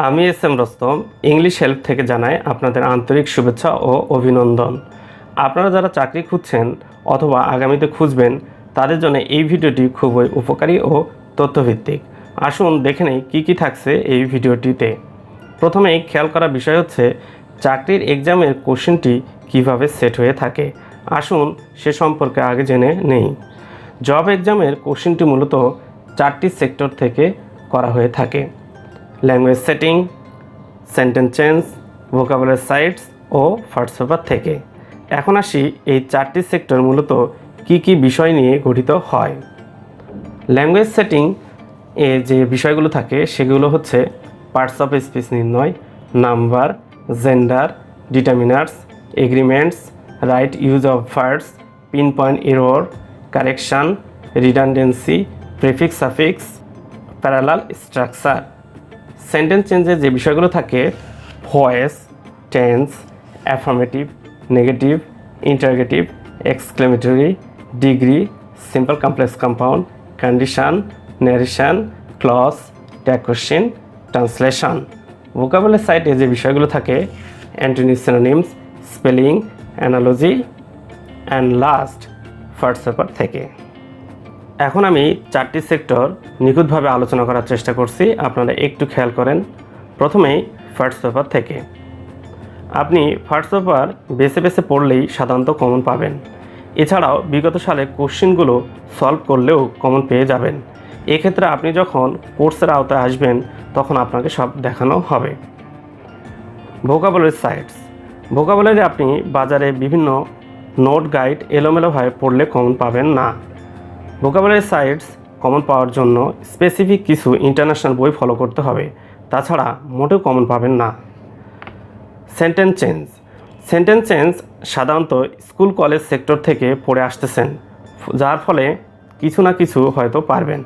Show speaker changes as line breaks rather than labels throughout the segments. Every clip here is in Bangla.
আমি S M Rustam English help থেকে জানাই আপনাদের আন্তরিক শুভেচ্ছা ও অভিনন্দন। আপনারা যারা চাকরি খুঁজছেন অথবা আগামীতে খুঁজবেন তাদের জন্য এই ভিডিওটি খুবই উপকারী ও তথ্যভিত্তিক। আসুন দেখে নেই কী থাকছে এই ভিডিওটিতে। প্রথমেই খেয়াল করা বিষয় হচ্ছে চাকরির এক্সামের কোশ্চেনটি কিভাবে সেট হয়ে থাকে। আসুন সে সম্পর্কে আগে জেনে নেই। জব এক্সামের কোশ্চেনটি মূলত 4টি সেক্টর থেকে করা হয়ে থাকে: language setting, sentence change, vocabulary sites ও ফার্স্ট পেপার থেকে। এখন আসি এই 4টি সেক্টর মূলত কি বিষয় নিয়ে গঠিত হয়। ল্যাঙ্গুয়েজ সেটিং এ যে বিষয়গুলো থাকে সেগুলো হচ্ছে পার্টস অফ স্পিচ নির্ণয়, number, gender, determiners, agreements, right use of verbs, pinpoint error, correction, redundancy, prefix suffix, parallel structure. Sentence চেঞ্জের যে বিষয়গুলো থাকে voice, tense, affirmative, negative, interrogative, exclamatory, degree, simple complex compound, condition, narration, clause, tag question, translation. Vocabulary সাইটে যে বিষয়গুলো থাকে antonym, synonyms, spelling, analogy and last first paper থেকে। এখন আমি 4টি সেক্টর নিখুঁতভাবে আলোচনা করার চেষ্টা করছি, আপনারা একটু খেয়াল করেন। প্রথমেই ফার্স্ট পেপার থেকে। আপনি ফার্স্ট পেপার বেছে পড়লেই সাধারণত কমন পাবেন। এছাড়াও বিগত সালে কোশ্চেনগুলো সলভ করলেও কমন পেয়ে যাবেন। এক্ষেত্রে আপনি যখন কোর্সের আওতায় আসবেন তখন আপনাকে সব দেখানো হবে। Vocabulary sites. ভোকাবুলারি আপনি বাজারে বিভিন্ন নোট গাইড এলোমেলোভাবে পড়লে কমন পাবেন না। ভোকাবুলারি সাইটস কমন পাওয়ার জন্য স্পেসিফিক কিছু ইন্টারন্যাশনাল বই ফলো করতে হবে, তাছাড়া মোটেও কমন পাবেন না। Sentence change. সেন্টেন্স চেঞ্জ সাধারণত স্কুল কলেজ সেক্টর থেকে পড়ে আসতেছেন, যার ফলে কিছু না কিছু হয়তো পারবেন,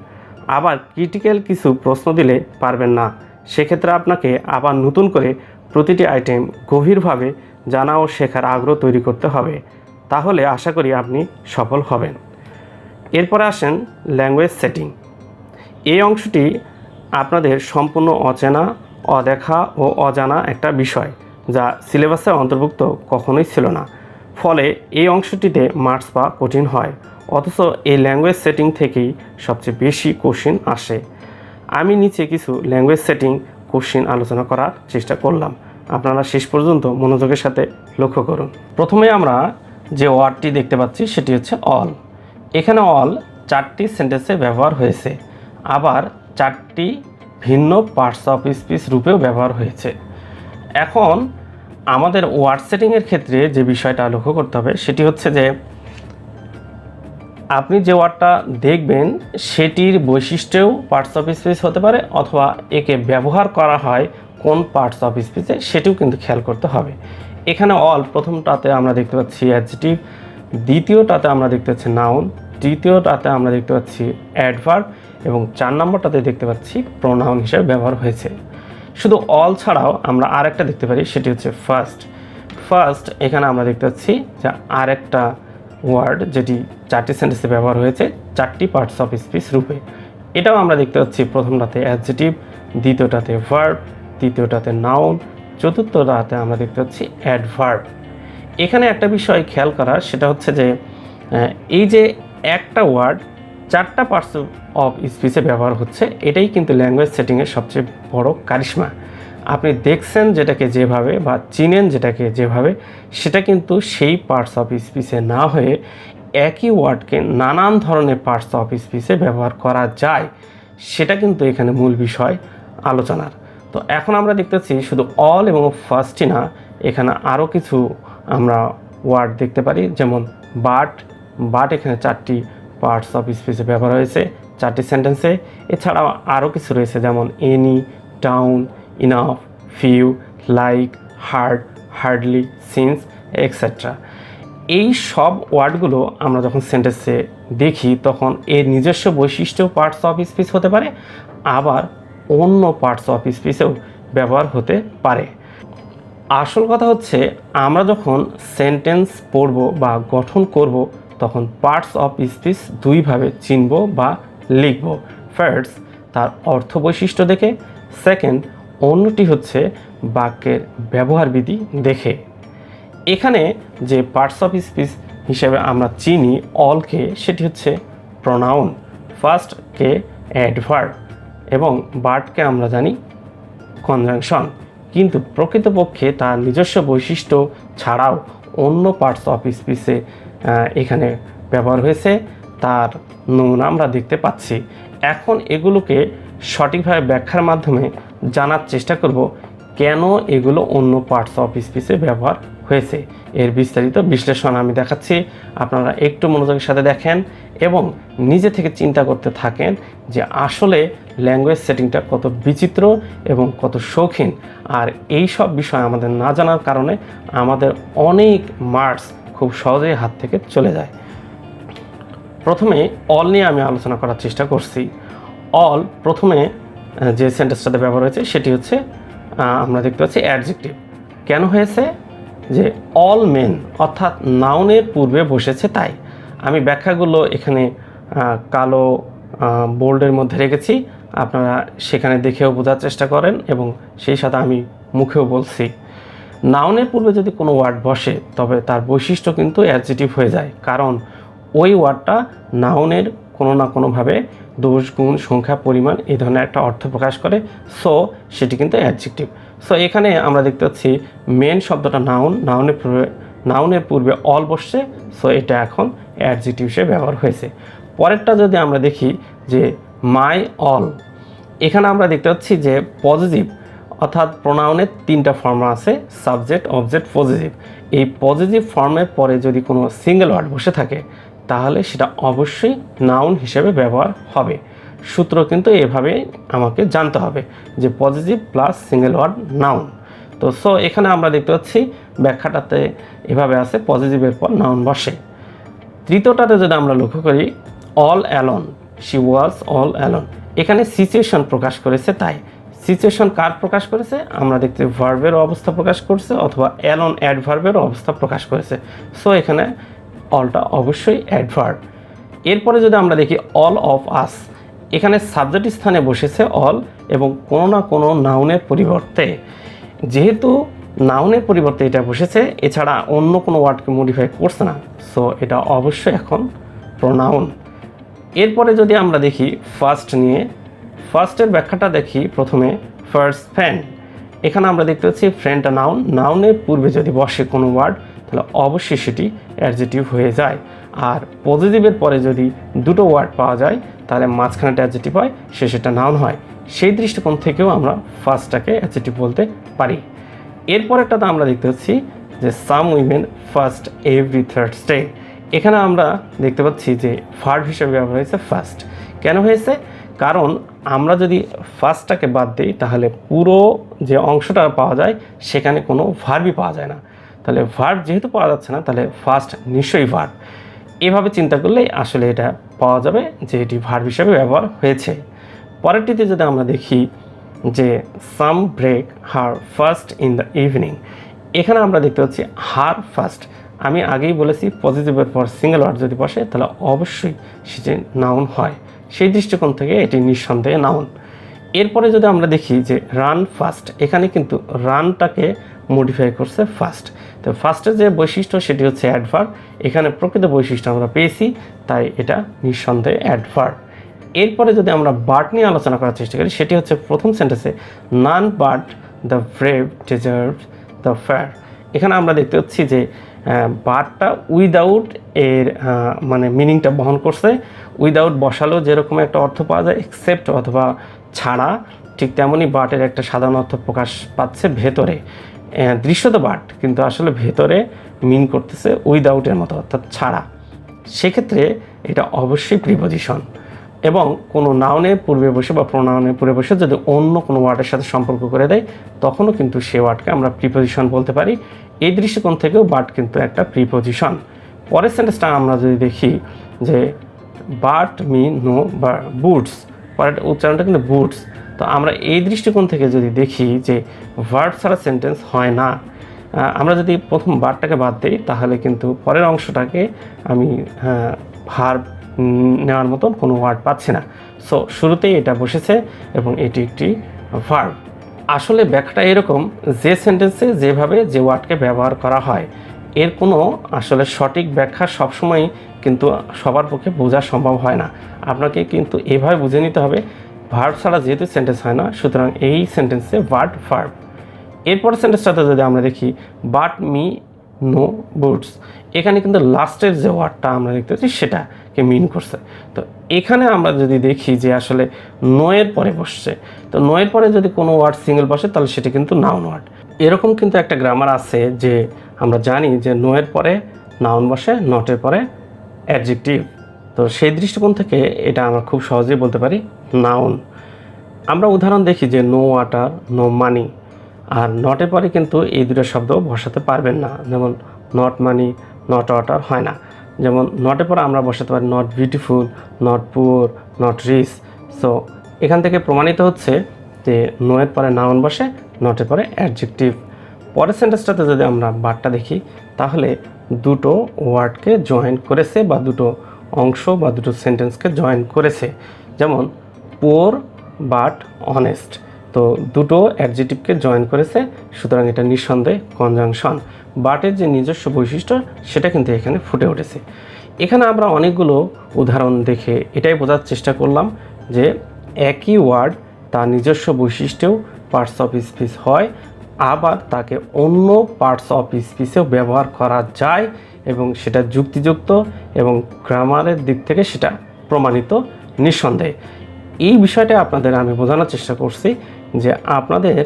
আবার ক্রিটিক্যাল কিছু প্রশ্ন দিলে পারবেন না। সেক্ষেত্রে আপনাকে আবার নতুন করে প্রতিটি আইটেম গভীরভাবে জানা ও শেখার আগ্রহ তৈরি করতে হবে, তাহলে আশা করি আপনি সফল হবেন। এরপরে আসেন ল্যাঙ্গুয়েজ সেটিং। এই অংশটি আপনাদের সম্পূর্ণ অচেনা, অদেখা ও অজানা একটা বিষয়, যা সিলেবাসে অন্তর্ভুক্ত কখনোই ছিল না। ফলে এই অংশটিতে মার্কস পাওয়া কঠিন হয়, অথচ এই ল্যাঙ্গুয়েজ সেটিং থেকেই সবচেয়ে বেশি কোশ্চেন আসে। আমি নিচে কিছু ল্যাঙ্গুয়েজ সেটিং কোশ্চেন আলোচনা করার চেষ্টা করলাম, আপনারা শেষ পর্যন্ত মনোযোগের সাথে লক্ষ্য করুন। প্রথমে আমরা যে ওয়ার্ডটি দেখতে পাচ্ছি সেটি হচ্ছে অল। এখানে অল 4টি সেন্টেন্সে ব্যবহার হয়েছে, আবার 4টি ভিন্ন পার্টস অফ স্পিচ রূপেও ব্যবহার হয়েছে। এখন আমাদের ওয়ার্ড সেটিংয়ের ক্ষেত্রে যে বিষয়টা লক্ষ্য করতে হবে সেটি হচ্ছে যে আপনি যে ওয়ার্ডটা দেখবেন সেটির বৈশিষ্ট্যও পার্টস অফ স্পিচ হতে পারে, অথবা একে ব্যবহার করা হয় কোন পার্টস অফ স্পিচে সেটিও কিন্তু খেয়াল করতে হবে। এখানে অল প্রথমটাতে আমরা দেখতে পাচ্ছি অ্যাডজেক্টিভ, দ্বিতীয়টাতে আমরা দেখতে পাচ্ছি নাউন, তৃতীয়টাতে আমরা দেখতে পাচ্ছি অ্যাডভার্ব এবং 4 নম্বরটাতে দেখতে পাচ্ছি প্রোনাউন হিসেবে ব্যবহার হয়েছে। শুধু অল ছাড়াও আমরা আরেকটা দেখতে পারি, সেটি হচ্ছে ফার্স্ট। এখানে আমরা দেখতে পাচ্ছি যে আরেকটা ওয়ার্ড যেটি 4টি সেন্টেন্সে ব্যবহার হয়েছে 4টি পার্টস অফ স্পিচ রূপে। এটাও আমরা দেখতে পাচ্ছি প্রথমটাতে অ্যাডজেক্টিভ, দ্বিতীয়টাতে ভার্ব, তৃতীয়টাতে নাউন, চতুর্থটাতে আমরা দেখতে পাচ্ছি অ্যাডভার্ব। এখানে একটা বিষয় খেয়াল করা, সেটা হচ্ছে যে এই যে একটা ওয়ার্ড 4টা পার্টস অফ স্পিচে ব্যবহার হচ্ছে, এটাই কিন্তু ল্যাঙ্গুয়েজ সেটিংয়ের সবচেয়ে বড় কারিশমা। আপনি দেখছেন যেটাকে যেভাবে বা চিনেন যেটাকে যেভাবে, সেটা কিন্তু সেই পার্টস অফ স্পিচে না হয়ে একই ওয়ার্ডকে নানান ধরনের পার্টস অফ স্পিচে ব্যবহার করা যায়, সেটা কিন্তু এখানে মূল বিষয় আলোচনার। তো এখন আমরা দেখতেছি শুধু অল এবং ফার্স্টই না, এখানে আরও কিছু আমরা ওয়ার্ড দেখতে পারি, যেমন বাট এখানে 4টি পার্টস অফ স্পিচে ব্যবহার হয়েছে 4টি সেন্টেন্সে। এছাড়াও আরও কিছু রয়েছে, যেমন any, down, enough, few, like, hard, hardly, since, etcetera. এই সব ওয়ার্ডগুলো আমরা যখন সেন্টেন্সে দেখি তখন এর নিজস্ব বৈশিষ্ট্য পার্টস অফ স্পিচ হতে পারে, আবার অন্য পার্টস অফ স্পিচেও ব্যবহার হতে পারে। আসল কথা হচ্ছে আমরা যখন সেন্টেন্স পড়ব বা গঠন করব তখন পার্টস অফ স্পিচ দুইভাবে চিনব বা লিখব। ফার্স্ট, তার অর্থ বৈশিষ্ট্য দেখে। সেকেন্ড, অন্যটি হচ্ছে বাক্যের ব্যবহারবিধি দেখে। এখানে যে পার্টস অফ স্পিচ হিসেবে আমরা চিনি অলকে, সেটি হচ্ছে প্রোনাউন, ফার্স্টকে অ্যাডভার্ব এবং বার্ডকে আমরা জানি কনজাংশন। কিন্তু প্রকৃতপক্ষে তার নিজস্ব বৈশিষ্ট্য ছাড়াও অন্য পার্টস অফ স্পিচে এখানে ব্যবহার হয়েছে, তার নমুনা আমরা দেখতে পাচ্ছি। এখন এগুলোকে সঠিকভাবে ব্যাখ্যার মাধ্যমে জানার চেষ্টা করব কেন এগুলো অন্য পার্টস অফ স্পিচে ব্যবহার হয়েছে। এর বিস্তারিত বিশ্লেষণ আমি দেখাচ্ছি, আপনারা একটু মনোযোগের সাথে দেখেন এবং নিজে থেকে চিন্তা করতে থাকেন যে আসলে ল্যাঙ্গুয়েজ সেটিংটা কত বিচিত্র এবং কত শৌখিন। আর এই সব বিষয় আমাদের না জানার কারণে আমাদের অনেক মার্কস খুব সহজেই হাত থেকে চলে যায়। প্রথমে অল নিয়ে আমি আলোচনা করার চেষ্টা করছি। অল প্রথমে যে সেন্টেন্সটাতে ব্যবহার হয়েছে সেটি হচ্ছে আমরা দেখতে পাচ্ছি অ্যাডজেক্টিভ। কেন হয়েছে? যে অল মেন অর্থাৎ নাউনের পূর্বে বসেছে তাই। আমি ব্যাখ্যাগুলো এখানে কালো বোল্ডের মধ্যে রেখেছি, আপনারা সেখানে দেখেও বোঝার চেষ্টা করেন এবং সেই সাথে আমি মুখেও বলছি। নাউনের পূর্বে যদি কোনো ওয়ার্ড বসে তবে তার বৈশিষ্ট্য কিন্তু অ্যাডজেক্টিভ হয়ে যায়, কারণ ওই ওয়ার্ডটা নাউনের কোনো না কোনোভাবে দোষ, গুণ, সংখ্যা, পরিমাণ এই ধরনের একটা অর্থ প্রকাশ করে, সো সেটি কিন্তু অ্যাডজেক্টিভ। সো এখানে আমরা দেখতে পাচ্ছি মেন শব্দটা নাউনের পূর্বে অল বসছে, সো এটা এখন অ্যাডজেক্টিভ হিসেবে ব্যবহার হয়েছে। পরেরটা যদি আমরা দেখি যে মাই অল, এখানে আমরা দেখতে পাচ্ছি যে পজিটিভ অর্থাৎ প্রোনাউনের তিনটা ফর্ম আছে, সাবজেক্ট, অবজেক্ট, পজিটিভ। এই পজিটিভ ফর্মের পরে যদি কোনো সিঙ্গেল ওয়ার্ড বসে থাকে তাহলে সেটা অবশ্যই নাউন হিসেবে ব্যবহার হবে। সূত্র কিন্তু এভাবে আমাকে জানতে হবে যে positive plus single word noun. তো সো এখানে আমরা দেখতে পাচ্ছি ব্যাখ্যাটাতে এভাবে আছে, পজিটিভের পর নাউন বসে। তৃতীয়টাতে যদি আমরা লক্ষ্য করি all alone, she was all alone, এখানে সিচুয়েশন প্রকাশ করেছে তাই। সিচুয়েশন কার প্রকাশ করেছে? আমরা দেখতে ভার্বের অবস্থা প্রকাশ করছে অথবা অ্যালোন অ্যাডভার্বের অবস্থা প্রকাশ করেছে। সো এখানে অলটা অবশ্যই অ্যাডভার্ব। এরপরে যদি আমরা দেখি অল অফ আস, এখানে সাবজেক্ট স্থানে বসেছে অল এবং কোনো না কোনো নাউনের পরিবর্তে। যেহেতু নাউনের পরিবর্তে এটা বসেছে, এছাড়া অন্য কোনো ওয়ার্ডকে মডিফাই করছে না, সো এটা অবশ্যই এখন প্রোনাউন। এরপরে যদি আমরা দেখি ফার্স্ট নিয়ে, ফার্স্টের ব্যাখ্যাটা দেখি প্রথমে ফার্স্ট ফ্রেন্ড। এখানে আমরা দেখতে পাচ্ছি ফ্রেন্ডটা নাউন, নাউনের পূর্বে যদি বসে কোনো ওয়ার্ড তাহলে অবশ্যই সেটি অ্যাডজেক্টিভ হয়ে যায়। আর পজিটিভের পরে যদি দুটো ওয়ার্ড পাওয়া যায় তাহলে মাঝখানেটা অ্যাডজেক্টিভ হয়, শেষেটা নাউন হয়। সেই দৃষ্টিকোণ থেকেও আমরা ফার্স্টটাকে অ্যাডজেক্টিভ বলতে পারি। এরপরেরটাতে আমরা দেখতে পাচ্ছি যে সাম উইমেন ফার্স্ট এভরি থার্সডে। এখানে আমরা দেখতে পাচ্ছি যে ভার্ব হিসেবে ব্যবহার হয়েছে ফার্স্ট। কেন হয়েছে? কারণ আমরা যদি ফার্স্টটাকে বাদ দিই তাহলে পুরো যে অংশটা পাওয়া যায় সেখানে কোনো ভার্বই পাওয়া যায় না। তাহলে ভার্ব যেহেতু পাওয়া যাচ্ছে না তাহলে ফার্স্ট নিশ্চয়ই ভার্ব। এভাবে চিন্তা করলেই আসলে এটা পাওয়া যাবে যে এটি ভার্ব হিসেবে ব্যবহার হয়েছে। পরেরটিতে যদি আমরা দেখি যে some break her fast in the evening, এখানে আমরা দেখতে পাচ্ছি হার ফার্স্ট। আমি আগেই বলেছি পজিটিভের পর সিঙ্গেল ওয়ার্ড যদি বসে তাহলে অবশ্যই সেটি নাউন হয়। সেই দৃষ্টিকোণ থেকে এটি নিঃসন্দেহে নাউন। এরপরে যদি আমরা দেখি যে রান ফার্স্ট, এখানে কিন্তু রানটাকে মডিফাই করছে ফার্স্ট। তো ফার্স্টের যে বৈশিষ্ট্য সেটি হচ্ছে অ্যাডভার্ব, এখানে প্রকৃত বৈশিষ্ট্য আমরা পেয়েছি তাই এটা নিঃসন্দেহে অ্যাডভার্ব। এরপরে যদি আমরা বাট নিয়ে আলোচনা করার চেষ্টা করি, সেটি হচ্ছে প্রথম সেন্টেন্সে none but the brave deserve the fair. এখানে আমরা দেখতে পাচ্ছি যে বাটটা উইদাউট এর মানে মিনিংটা বহন করছে। উইদাউট বসালেও যেরকম একটা অর্থ পাওয়া যায় এক্সেপ্ট অথবা ছাড়া, ঠিক তেমনই বাটের একটা সাধারণ অর্থ প্রকাশ পাচ্ছে ভেতরে। দৃশ্যত বাট কিন্তু আসলে ভেতরে মিন করতেছে উইদাউটের মতো অর্থাৎ ছাড়া। সেক্ষেত্রে এটা অবশ্যই প্রিপোজিশন এবং কোনো নাউনের পূর্বে বসে বা প্রোনাউনের পূর্বে বসে যদি অন্য কোনো ওয়ার্ডের সাথে সম্পর্ক করে দেয় তখনও কিন্তু সে ওয়ার্ডকে আমরা প্রিপোজিশন বলতে পারি। এই দৃষ্টিকোণ থেকেও বাট কিন্তু একটা প্রিপোজিশন। পরের সেন্টেন্সটা আমরা যদি দেখি যে বাট মি নো বা বুটস, পরের উচ্চারণটা কিন্তু বুটস। তো আমরা এই দৃষ্টিকোণ থেকে যদি দেখি যে ভার্ব ছাড়া সেন্টেন্স হয় না, আমরা যদি প্রথম বাটটাকে বাদ দিই তাহলে কিন্তু পরের অংশটাকে আমি ভার্ব নেওয়ার মতন কোনো ওয়ার্ড পাচ্ছি না। সো শুরুতেই এটা বসেছে এবং এটি একটি ভার্ব। আসলে ব্যাখ্যাটা এরকম, যে সেন্টেন্সে যেভাবে যে ওয়ার্ডকে ব্যবহার করা হয় এর কোনো আসলে সঠিক ব্যাখ্যা সবসময় কিন্তু সবার পক্ষে বোঝা সম্ভব হয় না। আপনাকে কিন্তু এভাবে বুঝে নিতে হবে, ভার্ব ছাড়া যেহেতু সেন্টেন্স হয় না, সুতরাং এই সেন্টেন্সে ভার্ব ভার্ব। এরপর সেন্টেন্সটাতে যদি আমরা দেখি বাট মি নো বুটস, এখানে কিন্তু লাস্টের যে ওয়ার্ডটা আমরা দেখতে পাচ্ছি সেটাকে মিন করছে। তো এখানে আমরা যদি দেখি যে আসলে নোয়ের পরে বসছে, তো নোয়ের পরে যদি কোনো ওয়ার্ড সিঙ্গেল বসে তাহলে সেটা কিন্তু নাউন ওয়ার্ড। এরকম কিন্তু একটা গ্রামার আছে যে আমরা জানি যে নোয়ের পরে নাউন বসে, নটের পরে অ্যাডজেক্টিভ। তো সেই দৃষ্টিকোণ থেকে এটা আমরা খুব সহজেই বলতে পারি নাউন। আমরা উদাহরণ দেখি যে নো ওয়াটার নো মানি, আর নটের পরে কিন্তু এই দুটো শব্দ বসাতে পারবেন না, যেমন নট মানি নট ওয়াটার হয় না। যেমন নটের পরে আমরা বসাতে পারি not beautiful, not poor, not rich. So এখান থেকে প্রমাণিত হচ্ছে যে নোয়ের পরে নাউন বসে, নটের পরে অ্যাডজেক্টিভ। পরের সেন্টেন্সটাতে যদি আমরা বাটটা দেখি তাহলে দুটো ওয়ার্ডকে জয়েন করেছে বা দুটো অংশ বা দুটো সেন্টেন্সকে জয়েন করেছে, যেমন পোর বাট অনেস্ট। তো দুটো অ্যাডজেক্টিভকে জয়েন করেছে, সুতরাং এটা নিঃসন্দেহে কনজাংশন। বাটের যে নিজস্ব বৈশিষ্ট্য সেটা কিন্তু এখানে ফুটে উঠেছে। এখানে আমরা অনেকগুলো উদাহরণ দেখে এটাই বোঝার চেষ্টা করলাম যে একই ওয়ার্ড তার নিজস্ব বৈশিষ্ট্যেও পার্টস অফ স্পিচ হয়, আবার তাকে অন্য পার্টস অফ স্পিচেও ব্যবহার করা যায় এবং সেটা যুক্তিযুক্ত এবং গ্রামারের দিক থেকে সেটা প্রমাণিত নিঃসন্দেহে। এই বিষয়টা আপনাদের আমি বোঝানোর চেষ্টা করছি যে আপনাদের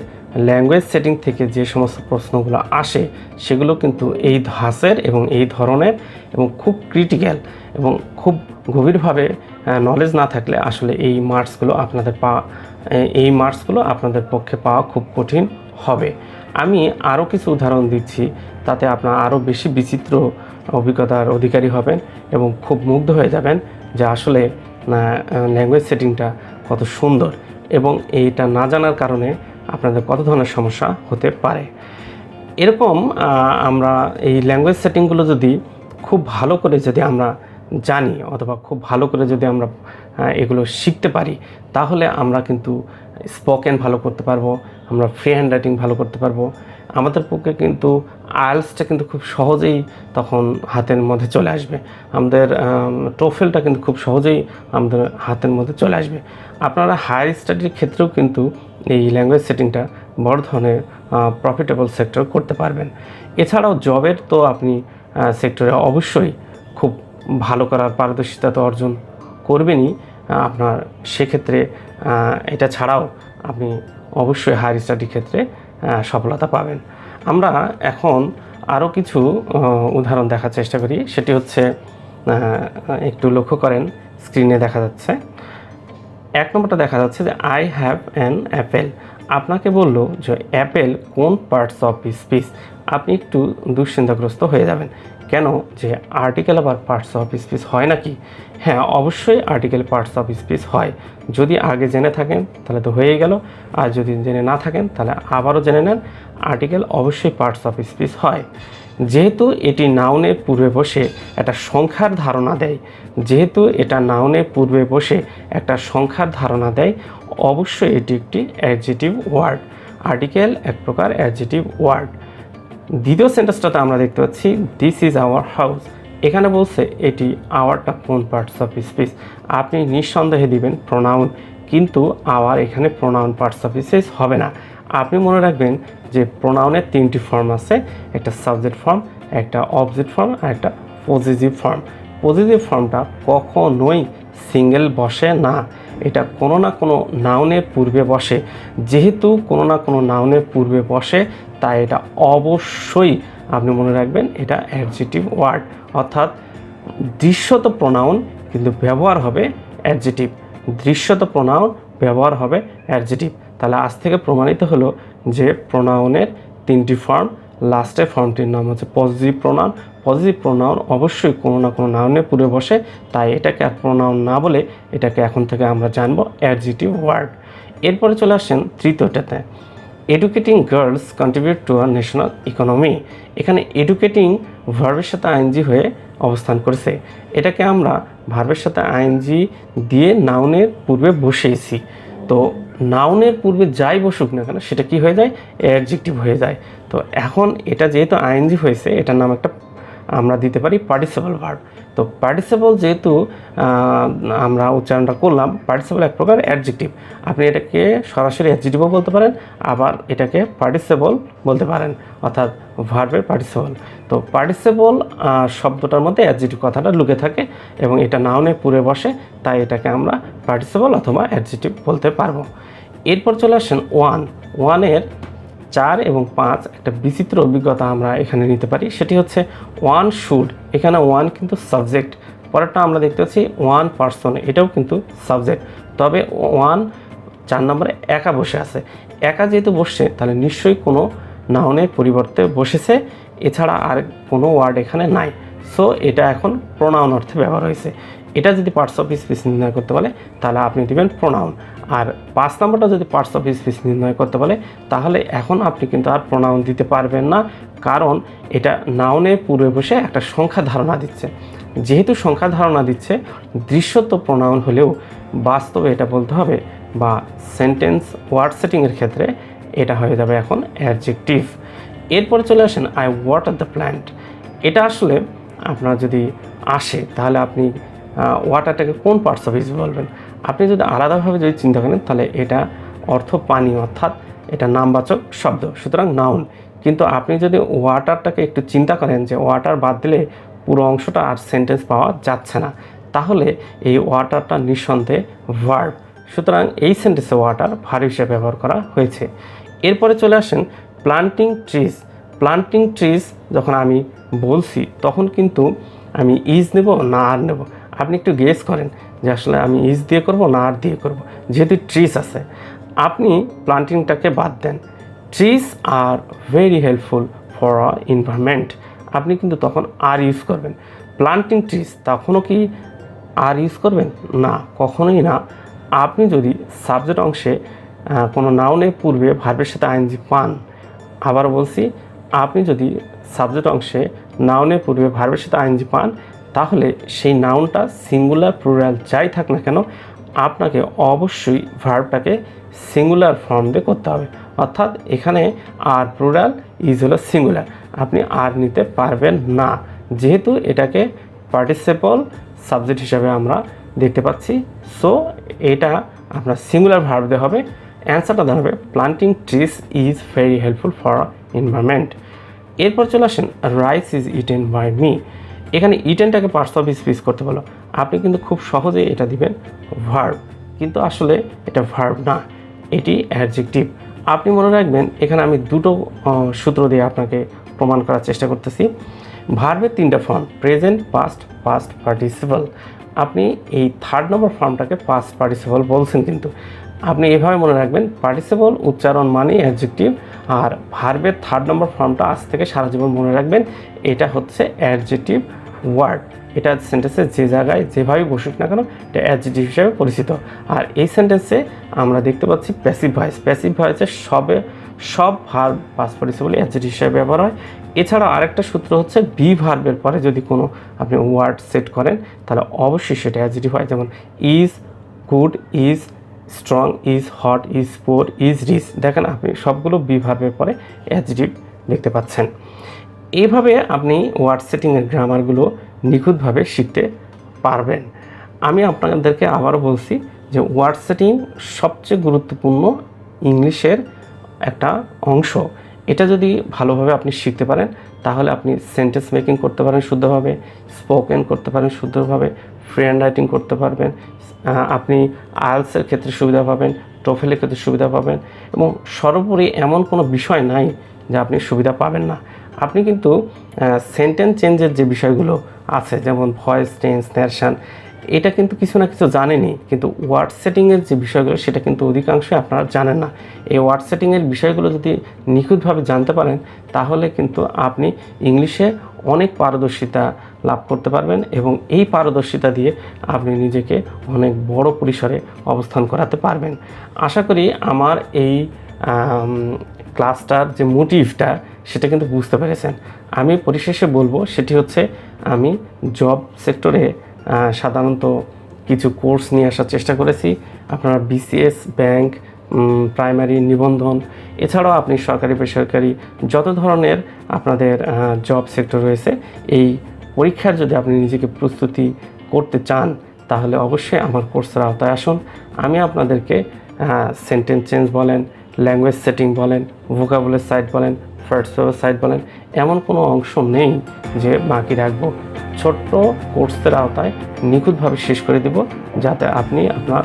ল্যাঙ্গুয়েজ সেটিং থেকে যে সমস্ত প্রশ্নগুলো আসে সেগুলো কিন্তু এই ধাঁচের এবং এই ধরনের এবং খুব ক্রিটিক্যাল এবং খুব গভীরভাবে নলেজ না থাকলে আসলে এই মার্কসগুলো আপনাদের পক্ষে পাওয়া খুব কঠিন হবে। আমি আরও কিছু উদাহরণ দিচ্ছি, তাতে আপনার আরও বেশি বিচিত্র অভিজ্ঞতার অধিকারী হবেন এবং খুব মুগ্ধ হয়ে যাবেন যে আসলে ল্যাঙ্গুয়েজ সেটিংটা কত সুন্দর এবং এইটা না জানার কারণে আপনাদের কত ধরনের সমস্যা হতে পারে। এরকম আমরা এই ল্যাঙ্গুয়েজ সেটিংগুলো যদি খুব ভালো করে যদি আমরা জানি অথবা খুব ভালো করে যদি আমরা এগুলো শিখতে পারি তাহলে আমরা কিন্তু স্পোকেন ভালো করতে পারবো, আমরা ফ্রি হ্যান্ড রাইটিং ভালো করতে পারবো। আমাদের পক্ষে কিন্তু আইএলটিএসটা কিন্তু খুব সহজেই তখন হাতের মধ্যে চলে আসবে, আমাদের টোফেলটা কিন্তু খুব সহজেই আমাদের হাতের মধ্যে চলে আসবে। আপনারা হায়ার স্টাডির ক্ষেত্রেও কিন্তু এই ল্যাঙ্গুয়েজ সেটিংটা বড় ধরনের প্রফিটেবল সেক্টর করতে পারবেন। এছাড়াও জবের তো আপনি সেক্টরে অবশ্যই খুব ভালো করার পারদর্শিতা তো অর্জন করবেনই আপনার, সেক্ষেত্রে এটা ছাড়াও আপনি অবশ্যই হায়ার স্টাডির ক্ষেত্রে সফলতা পাবেন। আমরা এখন আরও কিছু উদাহরণ দেখার চেষ্টা করি, সেটি হচ্ছে একটু লক্ষ্য করেন স্ক্রিনে দেখা যাচ্ছে। এক নম্বরটা দেখা যাচ্ছে যে আই হ্যাভ অ্যান অ্যাপেল। আপনাকে বলল যে অ্যাপেল কোন পার্টস অফ স্পিচ, আপনি একটু দুশ্চিন্তাগ্রস্ত হয়ে যাবেন। কেন, যে আর্টিকেল আবার পার্টস অফ স্পিচ হয় নাকি? হ্যাঁ, অবশ্যই আর্টিকেল পার্টস অফ স্পিচ হয়। যদি আগে জেনে থাকেন তাহলে তো হয়েই গেল, আর যদি জেনে না থাকেন তাহলে আবারও জেনে নেন, আর্টিকেল অবশ্যই পার্টস অফ স্পিচ হয়। যেহেতু এটি নাউনের পূর্বে বসে একটা সংখ্যার ধারণা দেয়, অবশ্যই এটি একটি অ্যাডজেটিভ ওয়ার্ড। আর্টিকেল এক প্রকার অ্যাডজেটিভ ওয়ার্ড। দ্বিতীয় সেন্টেন্সটাতে আমরা দেখতে পাচ্ছি দিস ইজ আওয়ার হাউস। এখানে বলছে এটি আওয়ারটা কোন পার্টস অফ স্পিচ, আপনি নিঃসন্দেহে দিবেন প্রোনাউন, কিন্তু আওয়ার এখানে প্রোনাউন পার্টস অফ স্পিচ হবে না। আপনি মনে রাখবেন যে প্রোনাউনের তিনটি ফর্ম আছে, একটা সাবজেক্ট ফর্ম, একটা অবজেক্ট ফর্ম আর একটা পজিটিভ ফর্ম। পজিটিভ ফর্মটা কখনোই সিঙ্গেল বসে না, এটা কোনো না কোনো নাউনের পূর্বে বসে। যেহেতু কোনো না কোনো নাউনের পূর্বে বসে তাই এটা অবশ্যই আপনি মনে রাখবেন এটা অ্যাডজেটিভ ওয়ার্ড, অর্থাৎ দৃশ্যত প্রোনাউন কিন্তু ব্যবহার হবে অ্যাডজেটিভ, তাহলে আজ থেকে প্রমাণিত হলো যে প্রোনাউনের তিনটি ফর্ম, লাস্টের ফর্মটির নাম হচ্ছে পজিটিভ প্রোনাউন। পজিটিভ প্রোনাউন অবশ্যই কোনো না কোনো নাউনের পূর্বে বসে, তাই এটাকে আর প্রোনাউন না বলে এটাকে এখন থেকে আমরা জানবো অ্যাডজেটিভ ওয়ার্ড। এরপরে চলে আসেন তৃতীয়টাতে, educating girls contribute to our national economy. এখানে এডুকেটিং ভার্বের সাথে আইএনজি হয়ে অবস্থান করেছে, এটাকে আমরা ভার্বের সাথে আইএনজি দিয়ে নাউনের পূর্বে বসিয়েছি। তো নাউনের পূর্বে যাই বসুক না কেন সেটা কি হয়ে যায়, অ্যাডজেক্টিভ হয়ে যায়। তো এখন এটা যেহেতু আইএনজি হয়েছে, এটার নাম একটা আমরা দিতে পারি পার্টিসিপল ভার্ব। তো পার্টিসিপল যেহেতু আমরা উচ্চারণটা করলাম, পার্টিসিপল এক প্রকার অ্যাডজেক্টিভ। আপনি এটাকে সরাসরি অ্যাডজেক্টিভও বলতে পারেন, আবার এটাকে পার্টিসিপল বলতে পারেন, অর্থাৎ ভার্বের পার্টিসিপল। তো পার্টিসিপল শব্দটার মধ্যে অ্যাডজেক্টিভ কথাটা লুকে থাকে এবং এটা নাউনের পূর্বে বসে, তাই এটাকে আমরা পার্টিসিপল অথবা অ্যাডজেক্টিভ বলতে পারবো। এরপর চলে আসেন ওয়ানের 4 এবং 5 একটা বিচিত্র অভিজ্ঞতা আমরা এখানে নিতে পারি। সেটি হচ্ছে ওয়ান শুড, এখানে ওয়ান কিন্তু সাবজেক্ট, পরেরটা আমরা দেখতে পাচ্ছি ওয়ান পার্সন, এটাও কিন্তু সাবজেক্ট। তবে ওয়ান 4 নম্বরে একা বসে আছে। একা যেহেতু বসছে তাহলে নিশ্চয়ই কোনো নাউনের পরিবর্তে বসেছে, এছাড়া আর কোনো ওয়ার্ড এখানে নাই। সো এটা এখন প্রোনাউন অর্থে ব্যবহার হয়েছে। এটা যদি পার্টস অফ স্পিচ নির্ণয় করতে বলে তাহলে আপনি দিবেন প্রোনাউন। আর 5 নম্বরটা যদি পার্টস অফ স্পিচ নির্ণয় করতে বলে তাহলে এখন আপনি কিন্তু আর প্রোনাউন দিতে পারবেন না, কারণ এটা নাউনের পূর্বে বসে একটা সংখ্যা ধারণা দিচ্ছে। যেহেতু সংখ্যা ধারণা দিচ্ছে, দৃশ্যত প্রোনাউন হলেও বাস্তবে এটা বলতে হবে, বা সেন্টেন্স ওয়ার্ড সেটিংয়ের ক্ষেত্রে এটা হয়ে যাবে এখন অ্যাডজেক্টিভ। এরপরে চলে আসেন আই ওয়াটার দ্য প্ল্যান্ট। এটা আসলে আপনার যদি আসে তাহলে আপনি ওয়াটারটাকে কোন পার্টস অফ স্পিচ বলবেন। আপনি যদি আলাদাভাবে যদি চিন্তা করেন তাহলে এটা অর্থ পানি, অর্থাৎ এটা নামবাচক শব্দ, সুতরাং নাউন। কিন্তু আপনি যদি ওয়াটারটাকে একটু চিন্তা করেন যে ওয়াটার বাদ দিলে পুরো অংশটা আর সেন্টেন্স পাওয়া যাচ্ছে না, তাহলে এই ওয়াটারটা নিঃসন্দেহে ভার্ব। সুতরাং এই সেন্টেন্সে ওয়াটার ভার্ব হিসেবে ব্যবহার করা হয়েছে। এরপরে চলে আসেন প্লান্টিং ট্রিজ। প্লান্টিং ট্রিজ যখন আমি বলছি তখন কিন্তু আমি ইজ নেব না আর নেব। আপনি একটু গেস করেন যে আসলে আমি ইজ দিয়ে করব না আর দিয়ে করব। যেহেতু ট্রিজ আছে, আপনি প্লান্টিংটাকে বাদ দেন। Trees are very helpful for environment, আপনি কিন্তু তখন আর ইউজ করবেন। প্লান্টিং ট্রিজ তখনও কি আর ইউজ করবেন না, কখনোই না। আপনি যদি সাবজেক্ট অংশে কোনো নাউনের পূর্বে ভার্বের সাথে আইএনজি পান, আবার বলছি, আপনি যদি সাবজেক্ট অংশে নাউনের পূর্বে ভার্বের সাথে আইএনজি পান, তাহলে সেই নাউনটা সিঙ্গুলার প্লুরাল যাই থাক না কেন আপনাকে অবশ্যই ভার্বটাকে সিঙ্গুলার ফর্ম দিয়ে করতে হবে। অর্থাৎ এখানে আর প্লুরাল, ইজ হলো সিঙ্গুলার, আপনি আর নিতে পারবেন না, যেহেতু এটাকে পার্টিসিপল সাবজেক্ট হিসাবে আমরা দেখতে পাচ্ছি। সো এটা আপনার সিঙ্গুলার ভার্ব দিয়ে হবে। অ্যান্সারটা দাঁড়াবে planting trees is very helpful for environment. এরপর চলে আসেন rice is eaten by me. এখানে ইটেনটাকে পার্টস অফ স্পিচ করতে বলো, আপনি কিন্তু খুব সহজেই এটা দিবেন ভার্ব, কিন্তু আসলে এটা ভার্ব না, এটি অ্যাডজেক্টিভ। আপনি মনে রাখবেন এখানে আমি দুটো সূত্র দিয়ে আপনাকে প্রমাণ করার চেষ্টা করতেছি। ভার্বের 3টা form, present, past, past participle. আপনি এই 3rd নম্বর ফর্মটাকে পাস্ট পার্টিসিপল বলছেন, কিন্তু আপনি এভাবে মনে রাখবেন পার্টিসিপল উচ্চারণ মানে অ্যাডজেক্টিভ, আর ভার্বের 3rd নম্বর ফর্মটা আজ থেকে সারা জীবন মনে রাখবেন, এটা হচ্ছে অ্যাডজেক্টিভ ওয়ার্ড। এটা সেন্টেন্সে যে জায়গায় যেভাবে বসুক না কেন এটা অ্যাডজেক্টিভ হিসেবে পরিচিত। আর এই সেন্টেন্সে আমরা দেখতে পাচ্ছি প্যাসিভ ভয়েস। প্যাসিভ ভয়েসে সব ভার্ব পাস্ট পার্টিসিপল অ্যাডজেক্টিভ হিসেবে ব্যবহার হয়। এছাড়াও আরেকটা সূত্র হচ্ছে বি ভার্বের পরে যদি কোনো আপনি ওয়ার্ড সেট করেন তাহলে অবশ্যই সেটা অ্যাডজেক্টিভ হয়। যেমন is good, is strong, is hot, is poor, is rich. দেখেন আপনি সবগুলো বি ভার্বের পরে অ্যাডজেক্টিভ দেখতে পাচ্ছেন। এইভাবে আপনি ওয়ার্ড সেটিংয়ের গ্রামারগুলো নিখুঁতভাবে শিখতে পারবেন। আমি আপনাদেরকে আবারও বলছি যে ওয়ার্ড সেটিং সবচেয়ে গুরুত্বপূর্ণ ইংলিশের একটা অংশ। এটা যদি ভালোভাবে আপনি শিখতে পারেন তাহলে আপনি সেন্টেন্স মেকিং করতে পারেন শুদ্ধভাবে, স্পোকেন করতে পারেন শুদ্ধভাবে, ফ্রি হ্যান্ড রাইটিং করতে পারবেন, আপনি আইএলটিএসের ক্ষেত্রে সুবিধা পাবেন, টোফেলের ক্ষেত্রে সুবিধা পাবেন, এবং সর্বোপরি এমন কোনো বিষয় নাই যে আপনি সুবিধা পাবেন না। আপনি কিন্তু সেন্টেন্স চেঞ্জের যে বিষয়গুলো আছে, যেমন ভয়েস, টেন্স, ন্যারেশন, এটা কিন্তু কিছু না কিছু জানেনই, কিন্তু ওয়ার্ড সেটিংয়ের যে বিষয়গুলো সেটা কিন্তু অধিকাংশই আপনারা জানেন না। এই ওয়ার্ড সেটিংয়ের বিষয়গুলো যদি নিখুঁতভাবে জানতে পারেন তাহলে কিন্তু আপনি ইংলিশে অনেক পারদর্শিতা লাভ করতে পারবেন, এবং এই পারদর্শিতা দিয়ে আপনি নিজেকে অনেক বড় পরিসরে অবস্থান করাতে পারবেন। আশা করি আমার এই ক্লাসটার যে মোটিভটা সেটা কিন্তু বুঝতে পেরেছেন। আমি পরিশেষে বলবো সেটি হচ্ছে, আমি জব সেক্টরে সাধারণত কিছু কোর্স নিয়ে আসার চেষ্টা করেছি। আপনারা বিসিএস, ব্যাংক, প্রাইমারি, নিবন্ধন, এছাড়াও আপনি সরকারি বেসরকারি যত ধরনের আপনাদের জব সেক্টর রয়েছে, এই পরীক্ষার যদি আপনি নিজেকে প্রস্তুতি করতে চান তাহলে অবশ্যই আমার কোর্সের আওতায় আসুন। আমি আপনাদেরকে সেন্টেন্স চেঞ্জ বলেন, ল্যাঙ্গুয়েজ সেটিং বলেন, ভোকাবুলারি সাইট বলেন, ফার্স্ট পেপার সাইট বলেন, এমন কোনো অংশ নেই যে বাকি রাখবো। ছোট্ট কোর্সের আওতায় নিখুঁতভাবে শেষ করে দেব, যাতে আপনি আপনার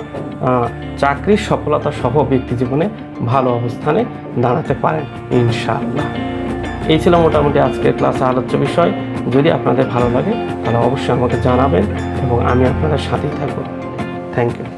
চাকরির সফলতা সহ ব্যক্তি জীবনে ভালো অবস্থানে দাঁড়াতে পারেন ইনশাআল্লাহ। এই ছিল মোটামুটি আজকের ক্লাসে আলোচ্য বিষয়। যদি আপনাদের ভালো লাগে তাহলে অবশ্যই আমাকে জানাবেন এবং আমি আপনাদের সাথেই থাকব। Thank you.